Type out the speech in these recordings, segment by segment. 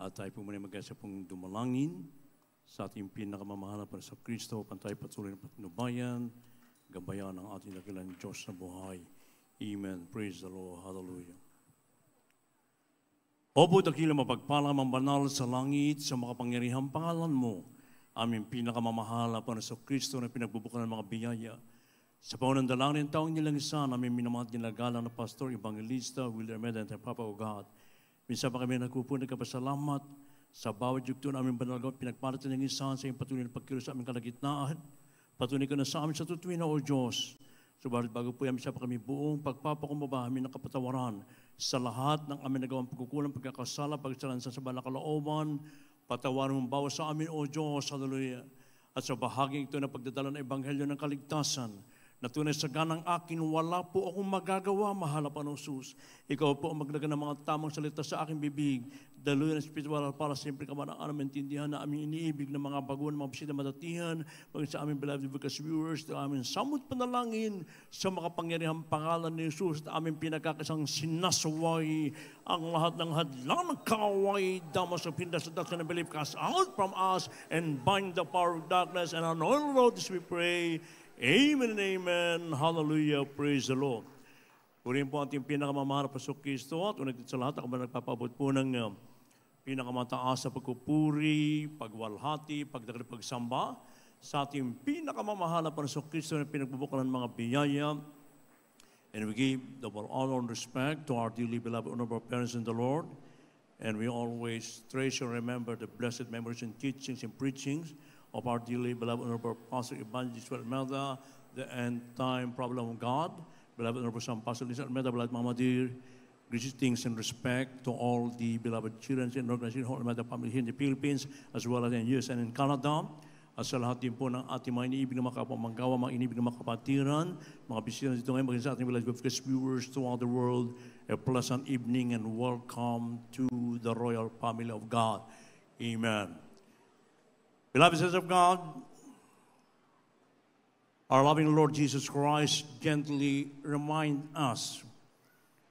At tayo po muna mag-asa pong dumalangin sa ating pinakamamahal na sa Kristo, pantay patuloy na patnubayan, gabayan ng ating dakilang Diyos na buhay. Amen. Praise the Lord. Hallelujah. Opo, dakilang mapagpalam ang banal sa langit sa makapangyarihang pangalan mo, aming pinakamamahal na sa Kristo na pinagbubukan ng mga biyaya. Sa paunandalangin ng taong nilangisan, aming minamahal nilagalang na Pastor, Evangelista, William Medan, and Papa o God. Minsan pa kami nagpupo, nagkapasalamat sa bawat yugto na aming banalagaw, pinagpalit ng isan sa iyong patuloy na pagkilos sa aming kalagitnaan. Patuloy ka na sa amin sa tutuwin na, O Diyos. Subalit bago po yan, minsan pa kami buong pagpapakumbaba, aming nakapatawaran sa lahat ng aming nagawang pagkukulang, pagkakasala, pagsalansan sa banal na kalooban, patawaran mong bawas sa amin, O Diyos. Hallelujah. At sa bahaging ito na pagdadala ng Ebanghelyo ng kaligtasan, na tunay sa ganang akin, wala po akong magagawa, mahal na Panginoon. Ikaw po ang maglaga ng mga tamang salita sa aking bibig. Daluyan ng spiritual para siyempre ka man ang aming intindihan na aming iniibig ng mga baguhan, mga bisita madatihan, maging sa aming beloved Lucas viewers, na aming samot panalangin sa makapangyarihang pangalan ni Jesus, na aming pinagkakasang sinasaway ang lahat ng hadlang ng kaaway, damas of hinders and doctrine and belief, cast out from us and bind the power of darkness, and on all roads we pray. Amen and amen. Hallelujah. Praise the Lord. Purihin po ating pinakamamahal na Pasok Kristo at unang sa lahat, ako ba nagpapabot po ng pinakamataas sa pagpupuri, pagwalhati, pagdakil, pagsamba sa ating pinakamamahal na Pasok Kristo na pinagbubukan ng mga biyaya. And we give the honor and respect to our dearly beloved honorable parents in the Lord. And we always treasure and remember the blessed memories and teachings and preachings of our dearly beloved honorable Pastor Evangelist Almeida, the end time problem of God, beloved honorable Son Pastor Lisa Almeida, beloved Mama Dear, greetings and respect to all the beloved children and organization of Almeida family here in the Philippines, as well as in the US and in Canada. At sa lahat din po ng ating mga iniibig na makapamanggawa, mga iniibig na makapatiran, mga bisita dito ngayon, maging sa ating beloved viewers throughout the world, a pleasant evening and welcome to the royal family of God. Amen. Beloved saints of God, our loving Lord Jesus Christ gently reminds us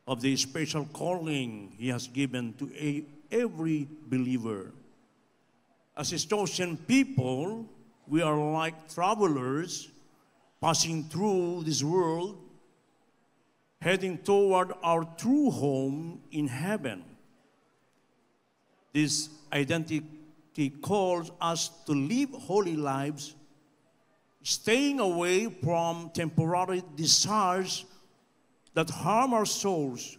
of the special calling He has given to every believer. As His chosen people, we are like travelers passing through this world, heading toward our true home in heaven. This identity calls us to live holy lives, staying away from temporary desires that harm our souls.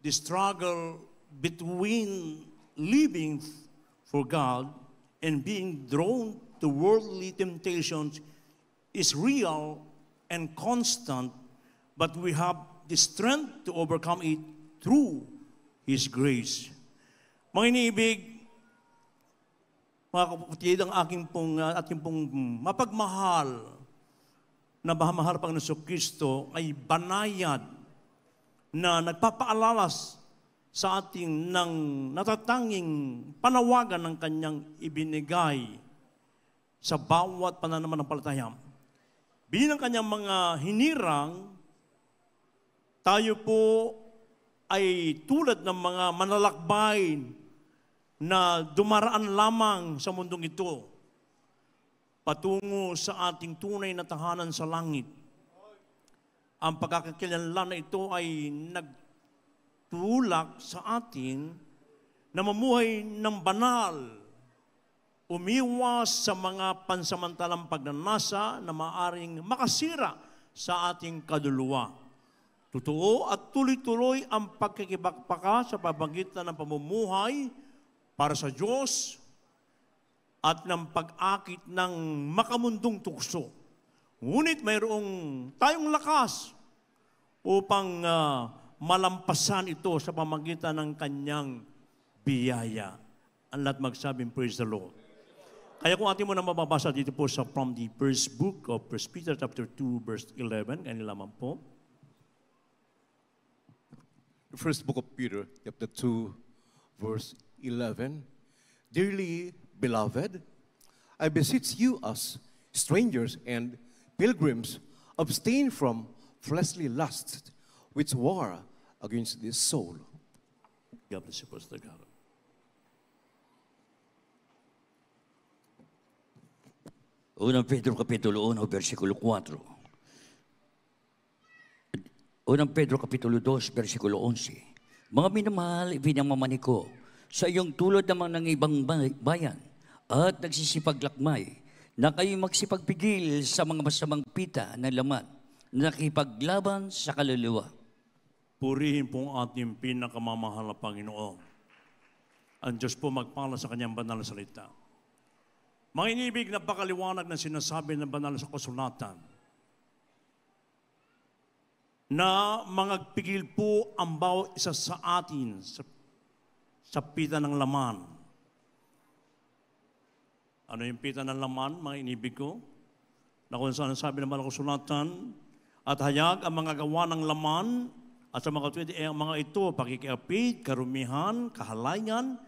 The struggle between living for God and being drawn to worldly temptations is real and constant, but we have the strength to overcome it through His grace. Mga iniibig, mga kapatid, ang ating pong mapagmahal na mahal Panginoon Kristo ay banayad na nagpapaalala sa ating ng natatanging panawagan ng Kanyang ibinigay sa bawat pananampalataya. Bilang Kanyang mga hinirang, tayo po ay tulad ng mga manlalakbay na dumaraan lamang sa mundong ito patungo sa ating tunay na tahanan sa langit. Ang pagkakakilanlan na ito ay nagtulak sa atin na mamuhay ng banal, umiwas sa mga pansamantalang pagnanasa na maaring makasira sa ating kaluluwa. Totoo at tuloy-tuloy ang pagkikibakbaka sa pamagitan ng pamumuhay para sa Diyos at ng pag-akit ng makamundong tukso. Ngunit mayroong tayong lakas upang malampasan ito sa pamagitan ng Kanyang biyaya. Ang lahat magsabing, praise the Lord. Kaya kung atin mo na mababasa dito po from the first book of 1 Peter chapter 2, verse 11, kanila lamang po. The first book of Peter, chapter 2, verse 11, Dearly beloved, I beseech you as strangers and pilgrims, abstain from fleshly lusts which war against this soul. God bless you, Pastor God. Unang Pedro Kapitulo 1, versikulo 4. Unang Pedro Kapitulo 2, versikulo 11. Mga minamahal, ibinamamani ko sa iyong tulad naman ng ibang bayan at nagsisipaglakmay na kayo magsipagpigil sa mga masamang pita ng laman na nakipaglaban sa kaluluwa. Purihin po ang ating pinakamamahal na Panginoon. Ang Diyos po magpala sa kanyang banal na salita. Mga inibig, napakaliwanag na sinasabi ng banal sa kasulatan na mangagpigil po ang bawat isa sa atin sa pita ng laman. Ano yung pita ng laman, mga inibig ko? Na kung saan sabi ng banal na kasulatan, at hayag ang mga gawa ng laman at sa mga tuwid ang mga ito, pakikiapit, karumihan, kahalayan,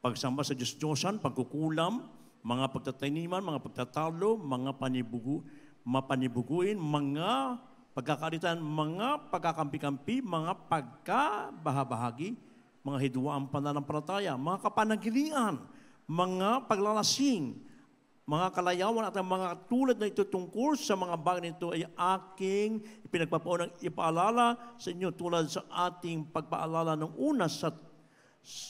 pagsamba sa Diyos-Diyosan, pagkukulam, mga pagtataniman, mga pagtatalo, mga mapanibuguin, mga pagkakalitan, mga pagkakampi-kampi, mga pagkabahabahagi, mga hidwaan pananampalataya, mga kapanagilian, mga paglalasing, mga kalayawan at ang mga tulad na ito tungkol sa mga bagay nito ay aking pinagpapaunang ipaalala sa inyo tulad sa ating pagpaalala ng una sa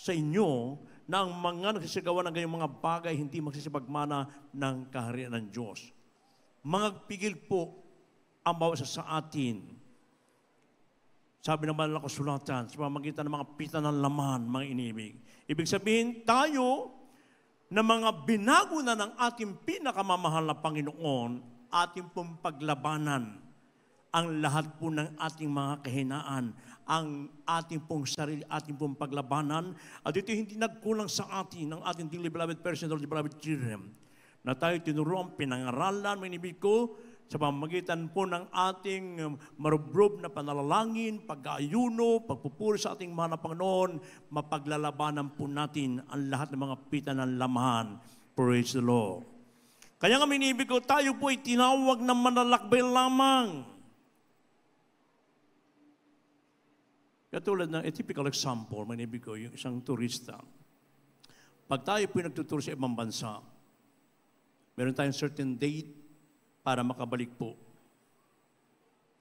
inyo na ang mga nagsisigawa ng ganyang mga bagay hindi magsisipagmana ng kaharian ng Diyos. Magpigil po ang bawat isa sa atin. Sabi ng banal na kasulatan, sa pamamagitan ng mga pita ng laman, mga inibig. Ibig sabihin, tayo na mga binago na ng ating pinakamamahal na Panginoon, ating pong paglabanan ang lahat po ng ating mga kahinaan, ang ating pong sarili, ating pong paglabanan. At ito hindi nagkulang sa atin, ng ating dearly beloved person, dearly beloved children, na tayo tinuruan, pinangaralan, manibig ko, sa pamamagitan po ng ating marubrob na panalangin, pag-aayuno, pagpupuri sa ating mahal na Panginoon, mapaglalabanan po natin ang lahat ng mga pita ng laman. Praise the Lord. Kaya nga minibig ko, tayo po ay tinawag na manlalakbay lamang. Katulad ng a typical example, manibig ko, yung isang turista. Pag tayo po nagtuturo sa ibang bansa, meron tayong certain date para makabalik po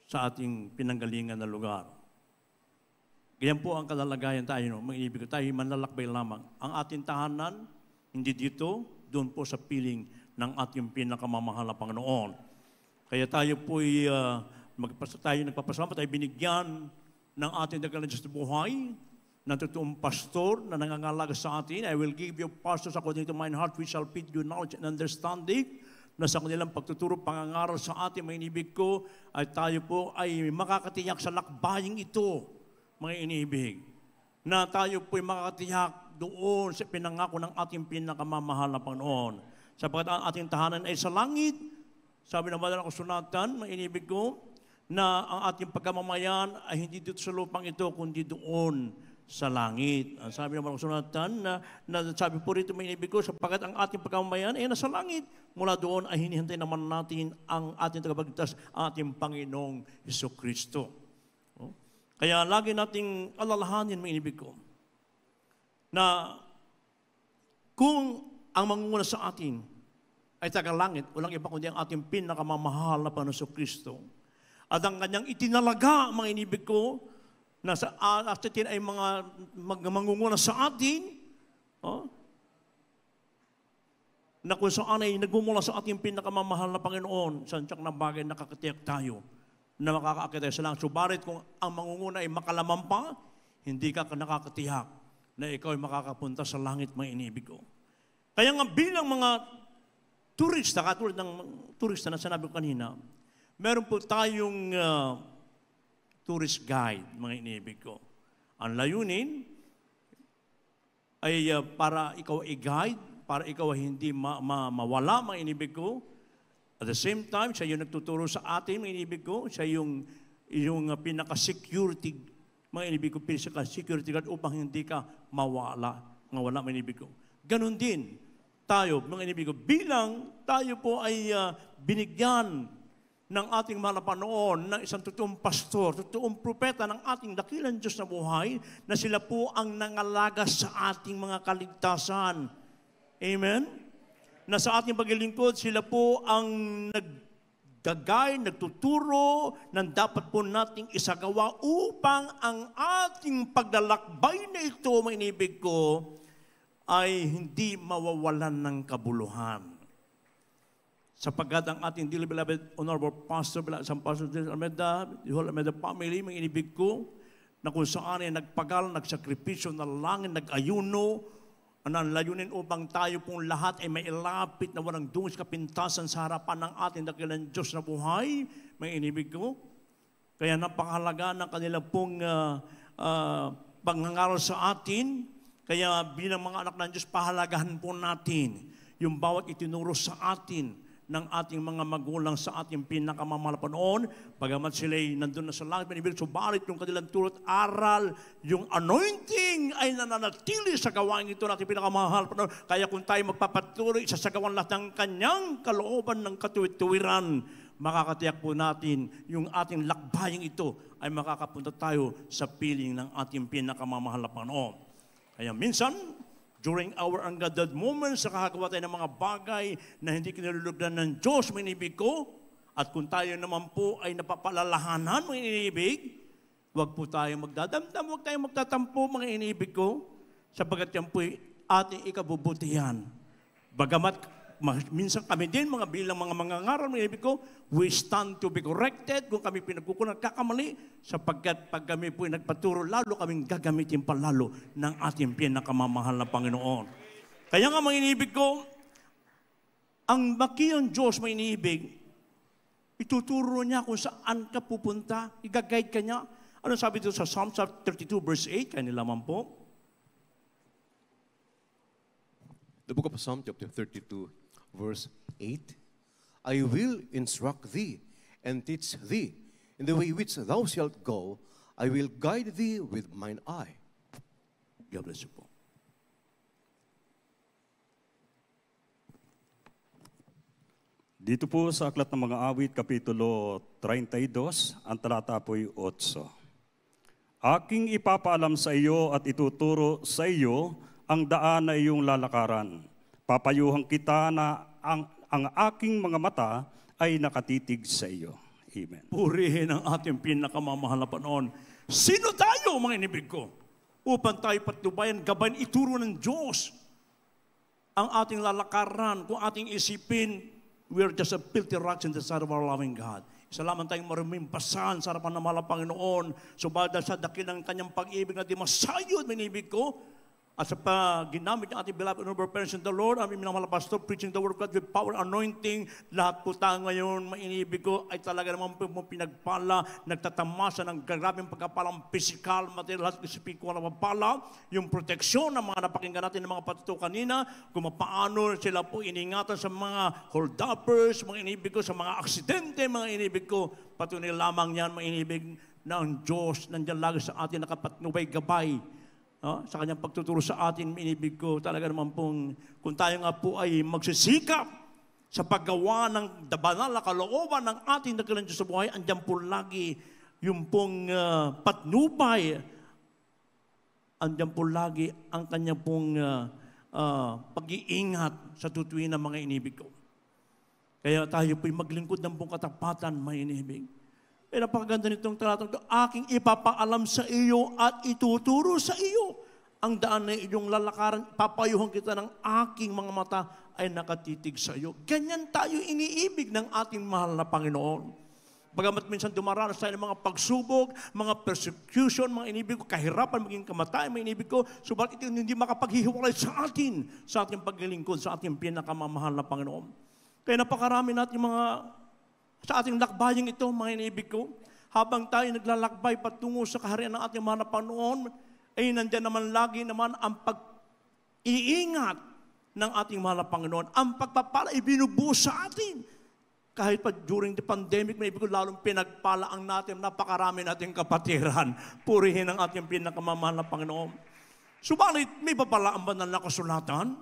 sa ating pinanggalingan na lugar. Ganyan po ang kalalagayan tayo, no? Mga ibig ko, tayo manlalakbay lamang. Ang ating tahanan, hindi dito, doon po sa piling ng ating pinakamamahal na Panginoon. Kaya tayo po nagpapasalamat, tayo binigyan ng ating dakilang Diyos na buhay, ng totoong pastor na nangangalaga sa atin. I will give you pastors according to mine heart, which shall feed you knowledge and understanding, na sa kanilang pagtuturo, pangangaral sa ating mga inibig ko, ay tayo po ay makakatiyak sa lakbaying ito, mga inibig. Na tayo po ay makakatiyak doon sa pinangako ng ating pinakamamahal na Panginoon. Sapagkat ang ating tahanan ay sa langit, sabi ng banal na kasulatan, mga inibig ko, na ang ating pagkamamayan ay hindi dito sa lupang ito, kundi doon sa langit. Ang sabi ng mga kasulatan na sabi po rito may inibig ko, sapagkat ang ating pagkamamayan ay nasa langit. Mula doon ay hinihintay naman natin ang ating tagapagligtas, ang ating Panginoong Jesucristo. Kaya lagi nating alalahanin, may inibig ko, na kung ang mangunguna sa atin ay taga-langit, walang iba kundi ang ating pinakamamahal na Panginoong Jesucristo. At ang kanyang itinalaga, mga inibig ko, na sa atin ay mga mangunguna sa atin, na kung saan ay nagmumula sa ating pinakamamahal na Panginoon, saan siyang na bagay nakakatiyak tayo, na makakaakit tayo sa langit. Subalit kung ang mangunguna ay makalaman pa, hindi ka nakakatiyak na ikaw ay makakapunta sa langit, mga inibig ko. Kaya nga bilang mga turista, katulad ng turista na sinabi ko kanina, meron po tayong tourist guide, mga inibig ko. Ang layunin ay para ikaw ay guide, para ikaw ay hindi mawala, mga inibig ko. At the same time, siya yung nagtuturo sa atin, mga inibig ko. Siya yung pinaka-security, mga inibig ko, pinaka-security guard upang hindi ka mawala, mga inibig ko. Ganon din tayo, mga inibig ko, bilang tayo po ay binigyan ng ating mahal na Panginoon, ng isang totoong pastor, totoong propeta ng ating dakilang Diyos na buhay, na sila po ang nangalaga sa ating mga kaligtasan. Amen? na sa ating paglilingkod, sila po ang naggagay, nagtuturo ng dapat po nating isagawa upang ang ating paglalakbay na ito, mga inibig ko, ay hindi mawawalan ng kabuluhan. Sapagkat ang ating dearly beloved Honorable Pastor, San Pastor Almeida, the whole Almeida family, mga inibig ko, na kung saan ay nagpagal, nagsakripisyo, nalangin, nag-ayuno, ang layunin upang tayo pong lahat ay mailapit na walang dungis kapintasan sa harapan ng ating dakilang Diyos na buhay, mga inibig ko. Kaya napakahalaga ng kanila pong pangangaral sa atin. Kaya bilang mga anak ng Diyos, pahalagahan po natin yung bawat itinuro sa atin ng ating mga magulang sa ating pinakamamahal pa noon, bagamat sila'y nandun na sa langit, manibig, subalit yung kanilang turot aral, yung anointing ay nananatili sa gawain ito natin pinakamahal pa noon. Kaya kung tayo magpapatuloy, isasagawan lahat ng kanyang kalooban ng katuwid-tuwiran, makakatiyak po natin yung ating lakbayang ito ay makakapunta tayo sa piling ng ating pinakamamahal na Panginoon. Kaya minsan, during our ungathered moments, nakakagawa tayo ng mga bagay na hindi kinalulugdan ng Diyos, mga inibig ko. At kung tayo naman po ay napapalalahanan, mga inibig, huwag po tayo magdadamdam, huwag tayo magtatampo, mga inibig ko, sapagkat yan po'y ating ikabubutihan. Bagamat minsan kami din, mga bilang mga mangangaral, mga inibig ko, we stand to be corrected kung kami pinagkukunan kakamali, sapagkat pag kami po'y nagpaturo, lalo kaming gagamitin pa lalo ng ating pinakamamahal na Panginoon. Kaya nga mga inibig ko, ang makiyang Diyos, mga inibig, ituturo niya kung saan ka pupunta, i-guide ka niya. Ano sabi dito sa Psalm 32 verse 8, kaya nilaman po? The book of Psalm chapter 32 verse 8, I will instruct thee and teach thee in the way which thou shalt go. I will guide thee with mine eye. God bless you po. Dito po sa Aklat ng Mga Awit, Kapitulo 32, ang talata po'y 8. Aking ipapaalam sa iyo at ituturo sa iyo ang daan na iyong lalakaran. Papayuhan kita na ang aking mga mata ay nakatitig sa iyo. Amen. Purihin ang ating pinakamamahal na Panginoon. Sino tayo, mga inibig ko? Upang tayo patnubayan, gabayan, ituro ng Diyos ang ating lalakaran. Kung ating isipin, we are just a filthy rocks in the sight of our loving God. Isa lamang tayong maruming pasan sa harapan ng mahal na Panginoon. Subalit sa dakilang kanyang pag-ibig na di masayod, mga inibig ko, at sa ginamit ng ating beloved honorable parents in the Lord, aming minamahal na pastor, preaching the word of God with power, anointing, lahat po tayo ngayon, mainibig ko, ay talaga naman po pinagpala, nagtatamasa ng grabing pagkapalang physical, material, at spiritual na pagpala, yung proteksyon ng mga napakinggan natin ng mga patuto kanina, kung paano sila po iningatan sa mga hold-uppers, mga inibig ko, sa mga aksidente, mga inibig ko, patunay lamang yan, mga inibig ng Diyos, nandiyan lagi sa atin nakapatnubay gabay, sa kanyang pagtuturo sa atin, inibig ko talaga naman pong, kung tayo nga po ay magsisikap sa paggawa ng banal na kalooban ng ating dakilang Diyos sa buhay, andyan po lagi yung pong patnubay, andyan po lagi ang kanyang pong pag-iingat sa tutuwin ng mga inibig ko. Kaya tayo po'y maglingkod ng buong katapatan, mga inibig. Eh, napakaganda nitong talatang ito, aking ipapaalam sa iyo at ituturo sa iyo ang daan na iyong lalakaran, papayuhan kita ng aking mga mata ay nakatitig sa iyo. Ganyan tayo iniibig ng ating mahal na Panginoon. Bagamat minsan dumaranas tayo ng mga pagsubok, mga persecution, mga inibig ko, kahirapan, maging kamatayan, mga inibig ko, subalit ito hindi makapaghihiwalay sa ating paglilingkod, sa ating pinakamamahal na Panginoon. Kaya napakarami natin sa ating lakbayang ito, mga inibig ko, habang tayo naglalakbay patungo sa kaharian ng ating mga Panginoon, ay nandiyan naman lagi naman ang pag-iingat ng ating mahal na Panginoon. Ang pagpapala ibinubuhos sa atin. Kahit pa during the pandemic, may ibig ko lalong pinagpala ang natin, napakarami nating kapatiran. Purihin ang ating pinakamamahal na Panginoon. Subalit, may papalaan ba na nakasulatan?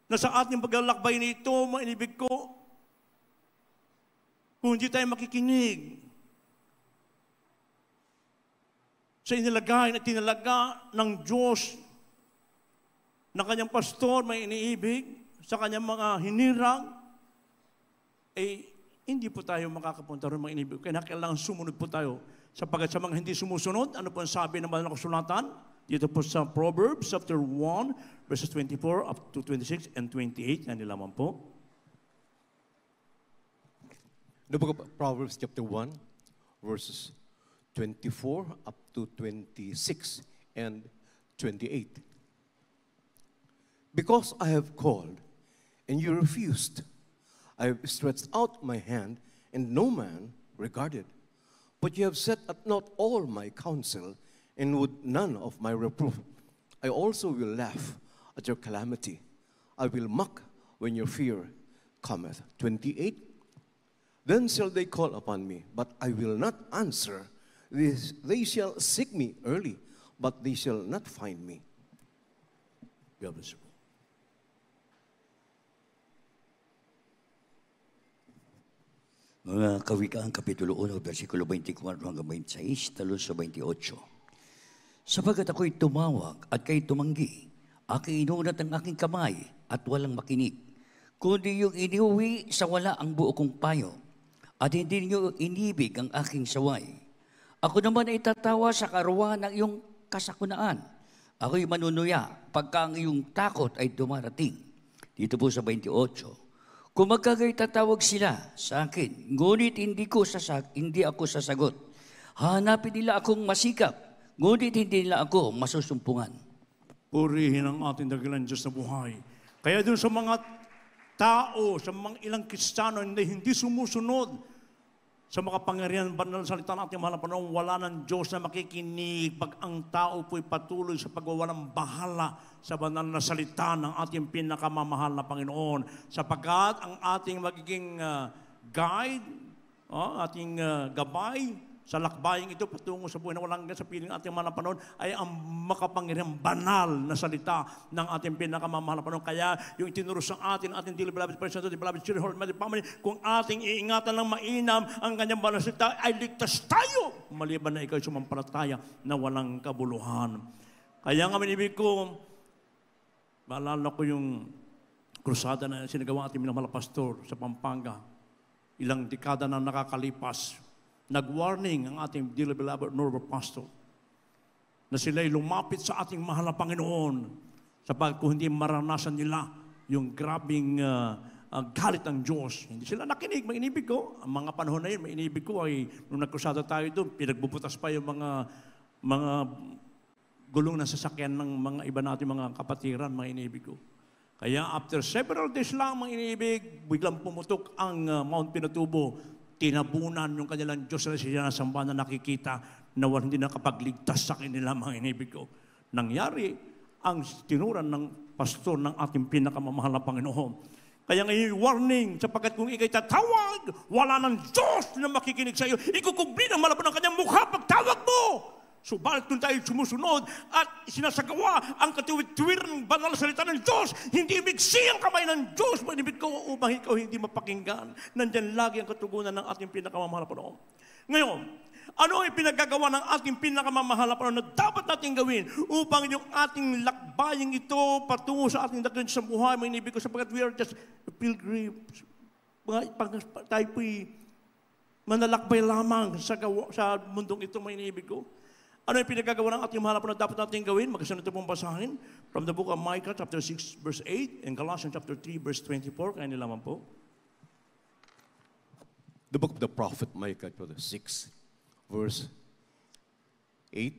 Na sa ating paglalakbay nito, mga inibig ko, kung hindi tayo makikinig sa inilagay na tinalaga ng Diyos na kanyang pastor, may iniibig, sa kanyang mga hinirang, hindi po tayo makakapunta rin mga inibig. Kaya kailangan sumunod po tayo. Sapagkat sa mga hindi sumusunod, ano po ang sabi ng banal na kasulatan? Dito po sa Proverbs chapter 1, verses 24 up to 26 and 28. Yan nilaman po. The book of Proverbs chapter 1, verses 24 up to 26 and 28. Because I have called, and you refused. I have stretched out my hand, and no man regarded. But you have set at naught all my counsel, and would none of my reproof. I also will laugh at your calamity. I will mock when your fear cometh. 28. Then shall they call upon me, but I will not answer. They shall seek me early, but they shall not find me. God bless you. Mga Kawikaan, Kapitulo 1, versikulo 24 hanggang 26, talon sa 28. Sapagat ako'y tumawag at kayo tumanggi, aking inunat ang aking kamay at walang makinig, kundi yung iniuwi sa wala ang buo kong payo, at hindi niyo inibig ang aking saway. Ako naman ay tatawa sa karuan ng iyong kasakunaan. Ako'y manunuya pagka ang iyong takot ay dumarating. Dito po sa 28. Kung magkagay tatawag sila sa akin, ngunit hindi ako sasagot. Hanapin nila akong masikap, ngunit hindi nila ako masusumpungan. Purihin ang ating dakilang Diyos na buhay. Kaya dun sa mga tao, sa mga ilang Kristiyano na hindi sumusunod sa makapangyarihan banal na salita ng ating mahal na Panginoon, wala ng Diyos na makikinig pag ang tao po'y patuloy sa pagwawalang bahala sa banal na salita ng ating pinakamamahal na Panginoon. Sapagkat ang ating magiging guide, ating gabay sa lakbayang ito patungo sa buhay na walang hanggan sa piling ating mahal na Panginoon ay ang makapangyarihang banal na salita ng ating pinakamamahal na Panginoon. Kaya yung itinuro sa ating dearly beloved person, the beloved children, whole family, kung ating iingatan ng mainam ang kanyang banal na salita, ay ligtas tayo, maliban na ikaw sumampalataya na walang kabuluhan. Kaya nga minibig ko, maalala ko yung krusada na sinagawa ating minamahal na pastor sa Pampanga. Ilang dekada na nakakalipas, nag-warning ang ating dearly beloved Norbert Pastor na sila'y lumapit sa ating mahal na Panginoon sapagkat kung hindi maranasan nila yung grabing galit ng Diyos. Hindi sila nakinig. Mainibig ko, ang mga panahon na yun, mainibig ko ay nung nagkrusada tayo doon, pinagbubutas pa yung mga gulong na sasakyan ng mga iba natin mga kapatiran, mainibig ko. Kaya after several days lang, mainibig, biglang pumutok ang Mount Pinatubo. Tinabunan yung kanilang Diyos na siya nasamba na nakikita na hindi nakapagligtas sa kanila, mga inibig ko. Nangyari ang tinuran ng pastor ng ating pinakamamahal na Panginoon. Kaya ngayon warning, sapagkat kung ikay tatawag, wala ng Diyos na makikinig sa iyo. Ikukubli ng malapad ng kanyang mukha pagtawag mo. Subalit kung tayo sumusunod at sinasagawa ang katuwid-tuwid ng banal na salita ng Diyos, hindi ibigsi ang kamay ng Diyos, manibig ko upang ikaw hindi mapakinggan. Nandyan lagi ang katugunan ng ating pinakamamahal na Panginoon. Ngayon, ano ay pinagagawa ng ating pinakamamahal na Panginoon na dapat natin gawin upang yung ating lakbayang ito patungo sa ating dakilang sa buhay, manibig ko, sapagkat we are just pilgrims. Tayo po'y manalakbay lamang sa mundong ito, manibig ko. Ano yung pinagagawa ng ating mahal na Panginoon dapat natin gawin? Magkasunod ito pong basahin from the book of Micah chapter 6 verse 8 and Galatians chapter 3 verse 24. Kaya nilaman po. The book of the prophet Micah chapter 6 verse 8.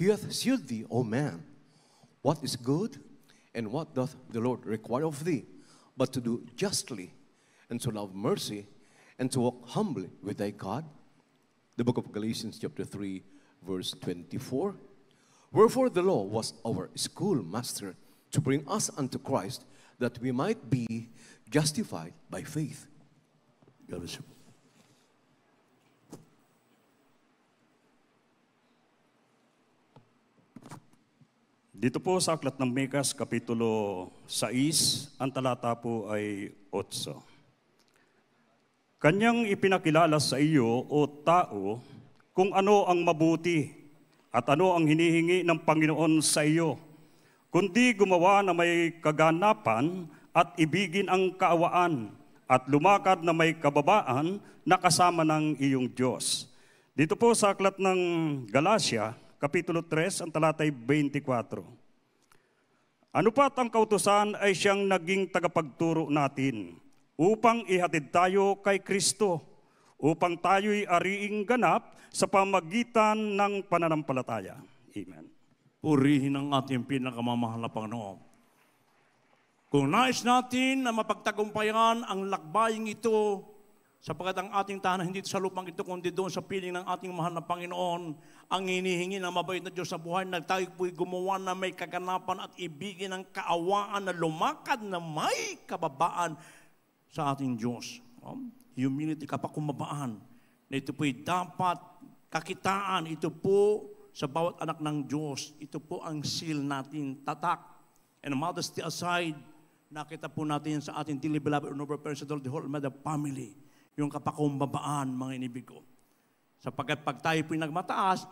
He hath shewed thee, O man, what is good, and what doth the Lord require of thee, but to do justly, and to love mercy, and to walk humbly with thy God. The book of Galatians chapter 3 verse 24. Wherefore the law was our schoolmaster to bring us unto Christ, that we might be justified by faith. God bless you. Dito po sa Aklat ng Mekas, Kapitulo 6, ang talata po ay 8. Kanyang ipinakilala sa iyo, o tao, kung ano ang mabuti at ano ang hinihingi ng Panginoon sa iyo kundi gumawa na may kaganapan at ibigin ang kaawaan at lumakad na may kababaan na kasama ng iyong Diyos. Dito po sa aklat ng Galacia, Kapitulo 3, ang talatay 24. Ano pat ang kautusan ay siyang naging tagapagturo natin upang ihatid tayo kay Kristo, upang tayo'y ariing ganap sa pamagitan ng pananampalataya. Amen. Purihin ang ating pinakamamahal na Panginoon. Kung nais natin na mapagtagumpayan ang lakbaying ito, sapagkat ang ating tahanan hindi sa lupang ito, kundi doon sa piling ng ating mahal na Panginoon, ang hinihingi ng mabait na Diyos sa buhay, na tayo po'y gumawa na may kaganapan at ibigin ng kaawaan na lumakad na may kababaan sa ating Diyos. Humility, kapakumbabaan, na ito po'y dapat kakitaan. Ito po sa bawat anak ng Diyos. Ito po ang seal natin, tatak. And modesty aside, nakita po natin sa ating dearly beloved and overpersonal, the whole mother family, yung kapakumbabaan, mga inibig ko. Sapagkat pag tayo po'y nagmataas,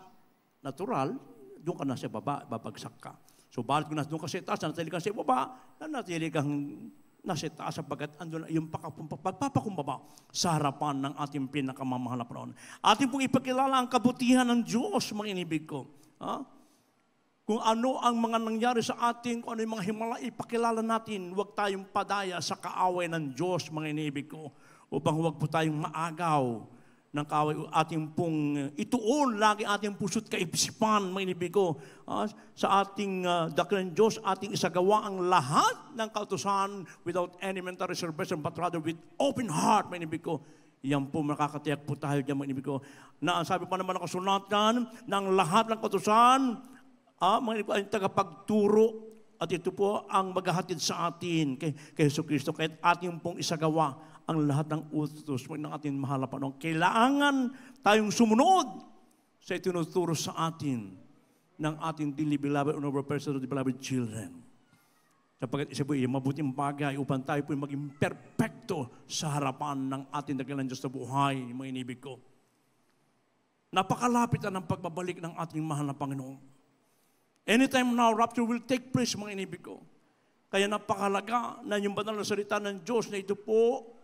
natural, doon ka na sa baba, babagsak ka. So, bakit kung doon ka sa taas, nanatili ka sa baba, nanatili kang nasa taas, sapagkat andun yung pagpapakumbaba sa harapan ng ating pinakamamahal na Panginoon. Ating pong ipakilala ang kabutihan ng Diyos, mga inibig ko. Kung ano ang mga nangyari sa ating, kung ano yung mga himala, ipakilala natin, huwag tayong padaya sa kaaway ng Diyos, mga inibig ko, upang huwag po tayong maagaw ng kaaway. Ating pong ituon lagi ating puso't kaisipan, mga inibig ko, sa ating dakilang Diyos, ating isagawa ang lahat ng kautusan without any mental reservation, but rather with open heart, mga inibig ko. Yan po, makakatiyak po tayo dyan, mga inibig ko, na ang sabi pa naman ng kasulatan, ng lahat ng kautusan, mga inibig ko, ay tagapagturo, at ito po ang maghahatid sa atin kay Hesus Kristo, kahit ating pong isagawa ang lahat ng utos ng ating mahal na Panginoon. Kailangan tayong sumunod sa itinuturo sa atin ng ating dearly beloved and overpersonal beloved children. Sapagkat isa po yung mabuting bagay upang tayo po maging perpekto sa harapan ng ating dakilang Diyos na buhay, mga inibig ko. Napakalapit na ng pagbabalik ng ating mahal na Panginoon. Anytime now, rapture will take place, mga inibig ko. Kaya napakalaga na yung banal na salita ng Diyos na ito po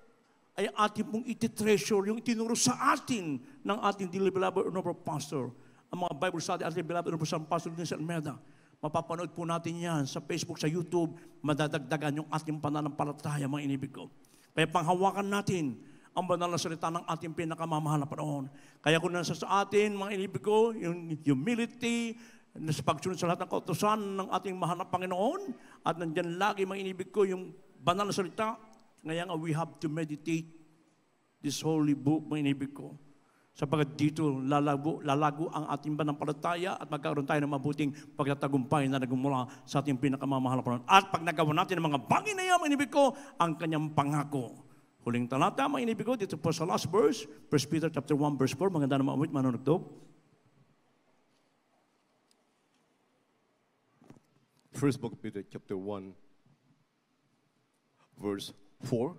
ay ating pong iti-treasure, yung itinuro sa atin ng ating dearly beloved and over pastor. Ang mga Bible study, ating beloved and over pastor din sa Almeida. Mapapanood po natin yan sa Facebook, sa YouTube, madadagdagan yung ating pananampalataya, mga inibig ko. Kaya panghawakan natin ang banal na salita ng ating pinakamamahal na Panginoon. Kaya kung nasa sa atin, mga inibig ko, yung humility, sa pagsunod sa lahat ng kautusan ng ating mahal na Panginoon, at nandyan lagi, mga inibig ko, yung banal na salita. Ngayon, we have to meditate this holy book, mga inibig ko. Sapagkat dito lalago ang ating pananampalataya at magkaroon tayo ng mabuting pagtatagumpay na nagmumula sa ating pinakamamahal na Panginoon. At pag nagawa natin ang mga bagay na yan, mga inibig ko, ang kanyang pangako. Huling talata, mga inibig ko, dito po sa last verse, 1 Peter chapter 1, verse 4, maganda na maawit, manunugtog. 1 Book of Peter chapter 1, verse 4,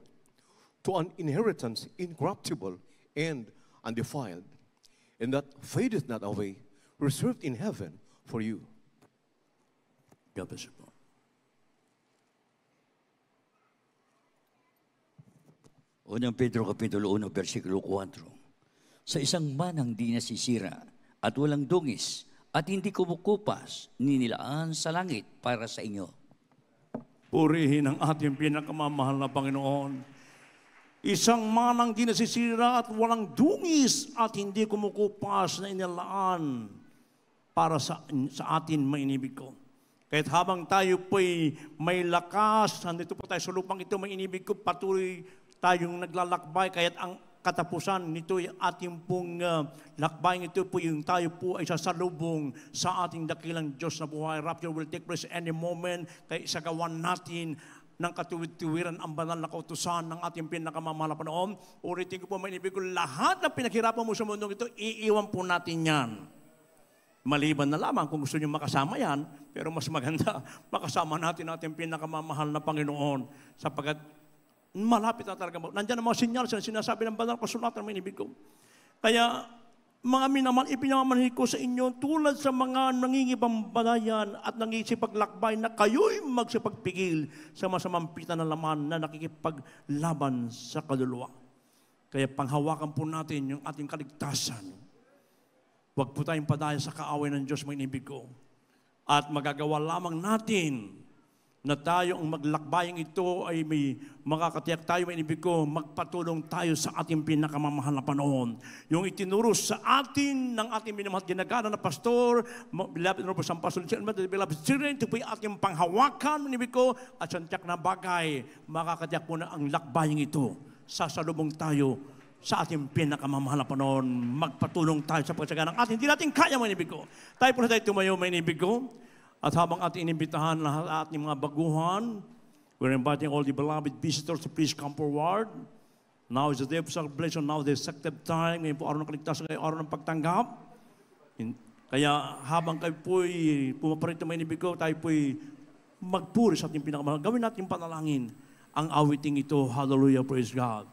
to an inheritance incorruptible and undefiled, and that fadeth not away, reserved in heaven for you. God bless you po. Unang Pedro Kapitulo 1, versikulo 4. Sa isang manang di nasisira at walang dungis at hindi kumukupas, ninilaan sa langit para sa inyo. Purihin ang ating pinakamamahal na Panginoon. Isang manang di nasisira at walang dungis at hindi kumukupas na inilaan para sa atin, mainibig ko. Kahit habang tayo po'y may lakas, nandito po tayo sa lupang ito, mainibig ko, patuloy tayong naglalakbay, kahit ang katapusan nito ay ating pong lakbayin ito po yung tayo po ay sasalubong sa ating dakilang Diyos na buhay. Rapture will take place any moment, kaya isagawan natin ng katuwid-tuwiran ang banal na kautusan ng ating pinakamamahal na Panginoon. Ulitin ko po, mainibig ko, lahat na pinaghirapan mo sa mundong ito, iiwan po natin yan. Maliban na lamang kung gusto niyo makasama yan, pero mas maganda, makasama natin ating pinakamamahal na Panginoon, sapagkat malapit na talaga. Nandiyan ang mga sinyal sa sinasabi ng banal kasulatan, may inibig ko. Kaya, mga minaman, ipinamanhin ko sa inyo tulad sa mga nangingibambalayan at nangingipaglakbay na kayo'y magsipagpigil sa masamang pita ng laman na nakikipaglaban sa kaluluwa. Kaya panghawakan po natin yung ating kaligtasan. Huwag po tayong padaya sa kaaway ng Diyos, mga inibig ko. At magagawa lamang natin na tayo ang maglakbayang ito ay may makakatiyak tayo, may inibig ko, magpatulong tayo sa ating pinakamamahal na panahon. Yung itinuro sa atin ng ating minamahal ginagana na pastor, beloved Robert Sampason, beloved children, ito po yung ating panghawakan, inibig ko, at santiyak na bagay, makakatiyak po na ang lakbayang ito. Sasalubong tayo sa ating pinakamamahal na panahon. Magpatulong tayo sa pagsaga ng ating, hindi natin kaya, mga inibig ko. Tayo po na tayo tumayo, mga inibig ko. At habang ating inimbitahan lahat ating mga baguhan, we're inviting all the beloved visitors to please come forward. Now is the day of celebration, now the accepted time. Ngayon po araw ng kaligtasan, ngayon araw ng pagtanggap. Kaya habang kayo po'y pumaparito may inibig ko, tayo po'y magpuri sa ating pinakamahal. Gawin natin panalangin ang awiting ito. Hallelujah, praise God.